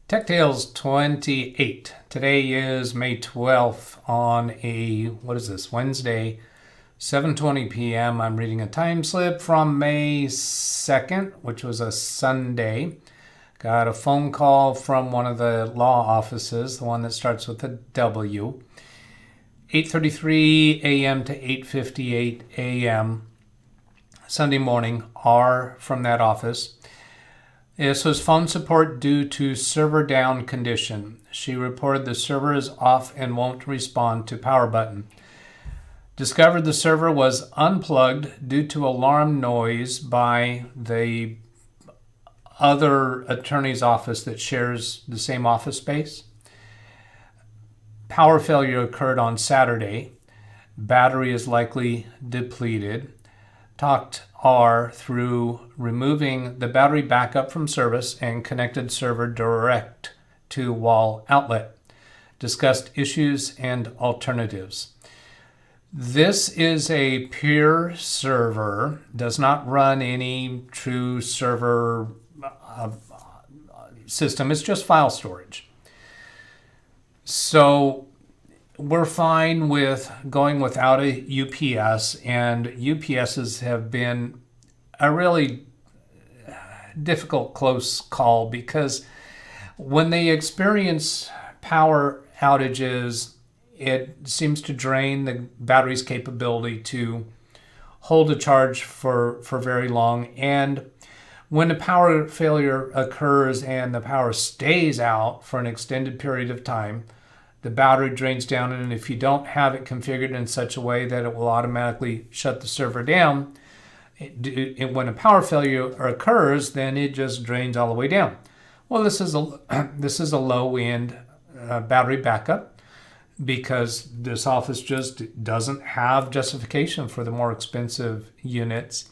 Tech Tales 28. Today is May 12th on Wednesday, 7:20 p.m. I'm reading a time slip from May 2nd, which was a Sunday. Got a phone call from one of the law offices, the one that starts with a W. 8:33 a.m. to 8:58 a.m. Sunday morning, R from that office. This was phone support due to server down condition. She reported the server is off and won't respond to power button. Discovered the server was unplugged due to alarm noise by the other attorney's office that shares the same office space. Power failure occurred on Saturday. Battery is likely depleted. Talked R through removing the battery backup from service and connected server direct to wall outlet. Discussed issues and alternatives. This is a peer server, does not run any true server system. It's just file storage. So we're fine with going without a UPS, and UPSs have been a really difficult close call because when they experience power outages, it seems to drain the battery's capability to hold a charge for very long. And when a power failure occurs and the power stays out for an extended period of time, the battery drains down, and if you don't have it configured in such a way that it will automatically shut the server down, when a power failure occurs, then it just drains all the way down. Well, this is a low-end battery backup because this office just doesn't have justification for the more expensive units.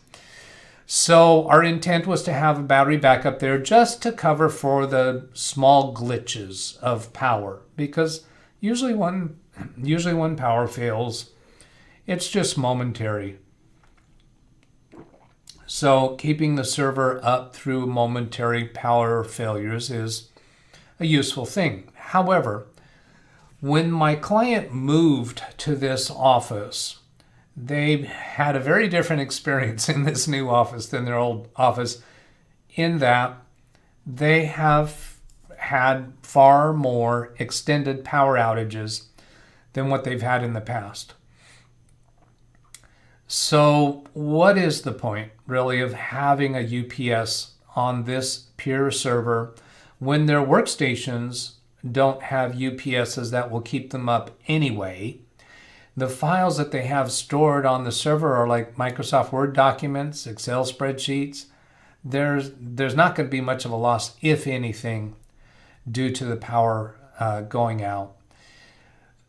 So our intent was to have a battery backup there just to cover for the small glitches of power, because usually when power fails, it's just momentary. So keeping the server up through momentary power failures is a useful thing. However, when my client moved to this office, they had a very different experience in this new office than their old office, in that they have had far more extended power outages than what they've had in the past. So what is the point, really, of having a UPS on this peer server when their workstations don't have UPSs that will keep them up anyway? The files that they have stored on the server are like Microsoft Word documents, Excel spreadsheets. There's not going to be much of a loss, if anything, due to the power going out.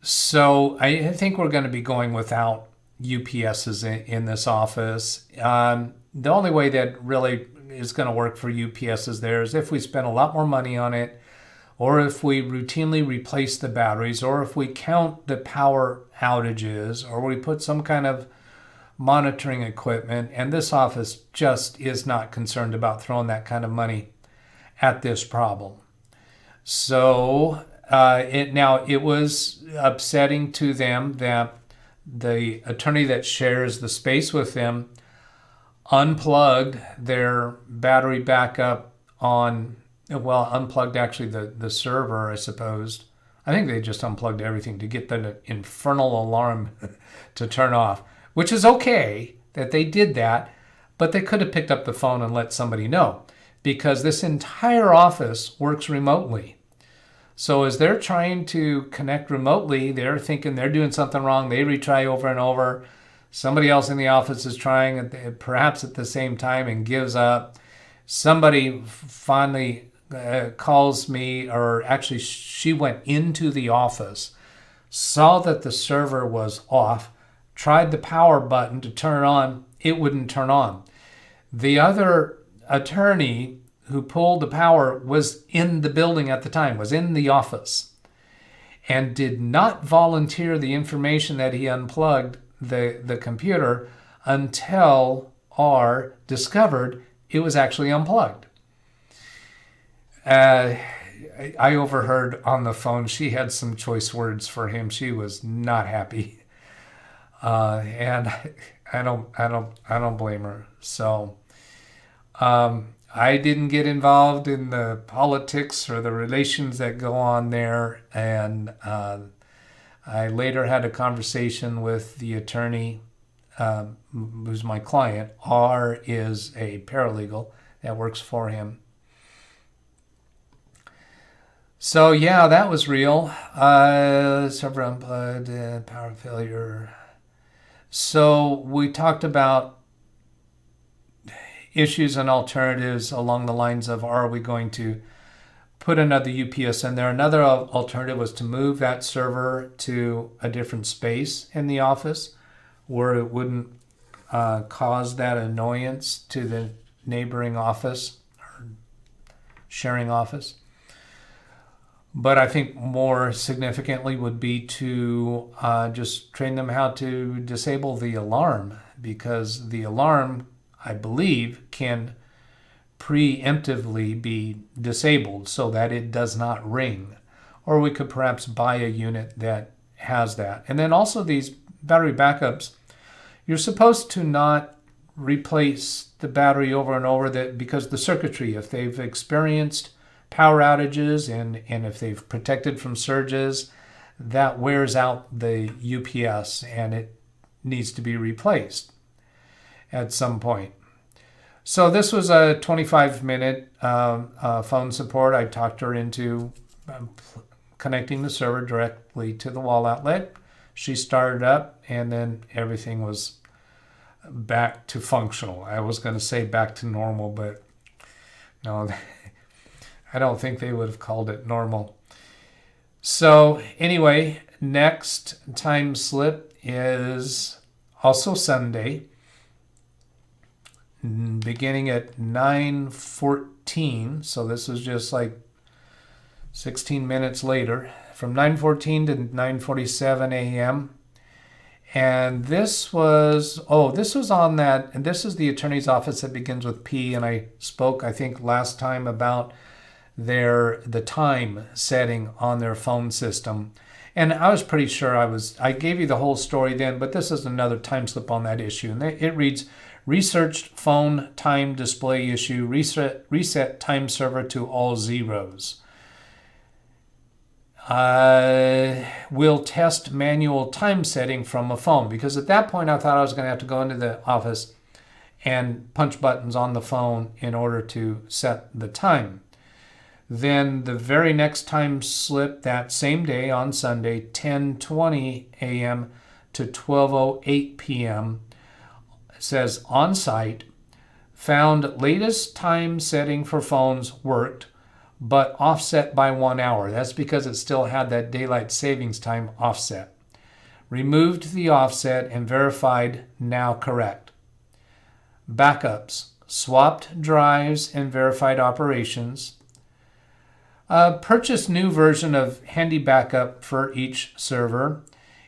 So I think we're going to be going without UPSs in this office. The only way that really is going to work for UPSs there is if we spend a lot more money on it, or if we routinely replace the batteries, or if we count the power outages, or we put some kind of monitoring equipment. And this office just is not concerned about throwing that kind of money at this problem. So it was upsetting to them that the attorney that shares the space with them unplugged their battery backup unplugged actually the server, I suppose. I think they just unplugged everything to get the infernal alarm to turn off, which is okay that they did that, but they could have picked up the phone and let somebody know, because this entire office works remotely. So as they're trying to connect remotely, they're thinking they're doing something wrong. They retry over and over. Somebody else in the office is trying perhaps at the same time and gives up. Somebody finally calls me, or actually she went into the office, saw that the server was off, tried the power button to turn it on. It wouldn't turn on. The other attorney who pulled the power was in the building at the time, was in the office, and did not volunteer the information that he unplugged the computer until R discovered it was actually unplugged. I overheard on the phone, she had some choice words for him. She was not happy. And I don't blame her. So, I didn't get involved in the politics or the relations that go on there. And I later had a conversation with the attorney, who's my client. R is a paralegal that works for him. So yeah, that was real. Server unplugged, power failure. So we talked about issues and alternatives along the lines of, are we going to put another UPS in there? Another alternative was to move that server to a different space in the office where it wouldn't cause that annoyance to the neighboring office or sharing office. But I think more significantly would be to just train them how to disable the alarm, because the alarm, I believe, can preemptively be disabled so that it does not ring. Or we could perhaps buy a unit that has that. And then also these battery backups, you're supposed to not replace the battery over and over, that because the circuitry, if they've experienced power outages and if they've protected from surges, that wears out the UPS and it needs to be replaced at some point. So this was a 25-minute phone support. I talked her into connecting the server directly to the wall outlet. She started up, and then everything was back to functional. I was going to say back to normal, but no, I don't think they would have called it normal. So anyway, next time slip is also Sunday, beginning at 9:14. So this was just like 16 minutes later, from 9:14 to 9:47 a.m. And this was on that, and this is the attorney's office that begins with P. And I spoke, I think, last time about the time setting on their phone system. And I was pretty sure I gave you the whole story then, but this is another time slip on that issue. And it reads, researched phone time display issue, reset time server to all zeros. We'll test manual time setting from a phone, because at that point I thought I was going to have to go into the office and punch buttons on the phone in order to set the time. Then the very next time slip that same day on Sunday, 10:20 a.m. to 12:08 p.m. says on site, found latest time setting for phones worked, but offset by 1 hour. That's because it still had that daylight savings time offset. Removed the offset and verified now correct. Backups, swapped drives and verified operations. Purchased new version of Handy Backup for each server.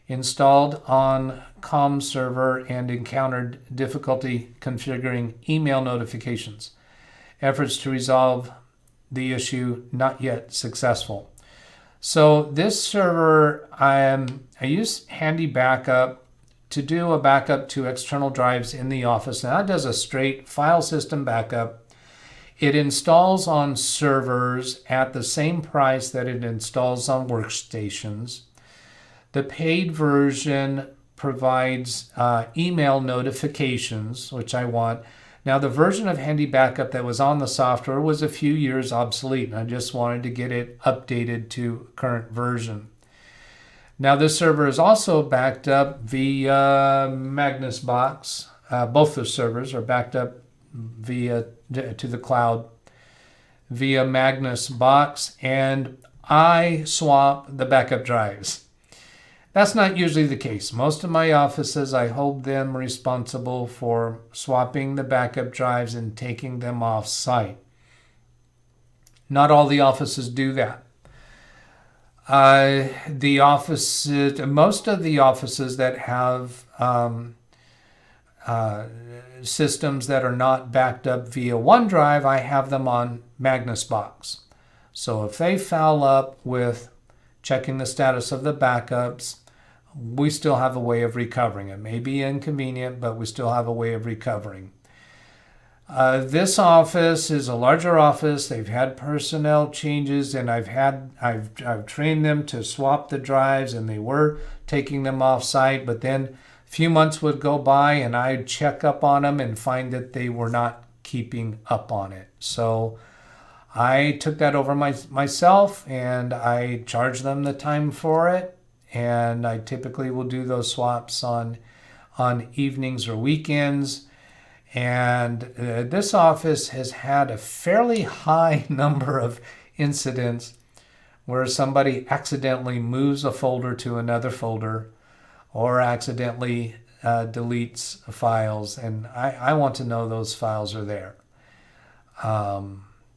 Installed on COM server and encountered difficulty configuring email notifications. Efforts to resolve the issue not yet successful. So this server, I use Handy Backup to do a backup to external drives in the office. Now that does a straight file system backup. It installs on servers at the same price that it installs on workstations. The paid version provides email notifications, which I want. Now, the version of Handy Backup that was on the software was a few years obsolete, and I just wanted to get it updated to current version. Now, this server is also backed up via Magnus Box. Both the servers are backed up to the cloud via Magnus Box, and I swap the backup drives. That's not usually the case. Most of my offices, I hold them responsible for swapping the backup drives and taking them off site. Not all the offices do that. Most of the offices that have systems that are not backed up via OneDrive, I have them on Magnus Box. So if they foul up with checking the status of the backups, we still have a way of recovering. It may be inconvenient, but we still have a way of recovering. This office is a larger office. They've had personnel changes, and I've trained them to swap the drives, and they were taking them off site, but then a few months would go by and I'd check up on them and find that they were not keeping up on it. So I took that over myself, and I charge them the time for it. And I typically will do those swaps on evenings or weekends. And this office has had a fairly high number of incidents where somebody accidentally moves a folder to another folder or accidentally deletes files. And I want to know those files are there.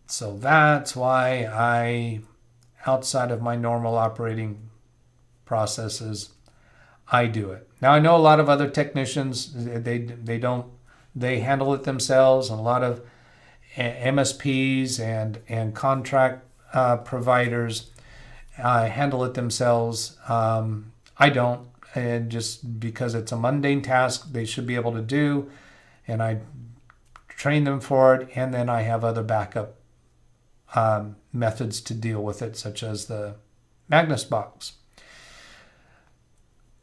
So that's why outside of my normal operating processes, I do it. Now I know a lot of other technicians, they handle it themselves, and a lot of MSPs and contract providers handle it themselves. I don't, and just because it's a mundane task they should be able to do, and I train them for it, and then I have other backup methods to deal with it, such as the Magnus box.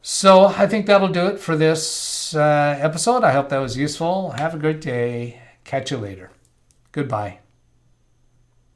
So I think that'll do it for this episode. I hope that was useful. Have a great day. Catch you later. Goodbye.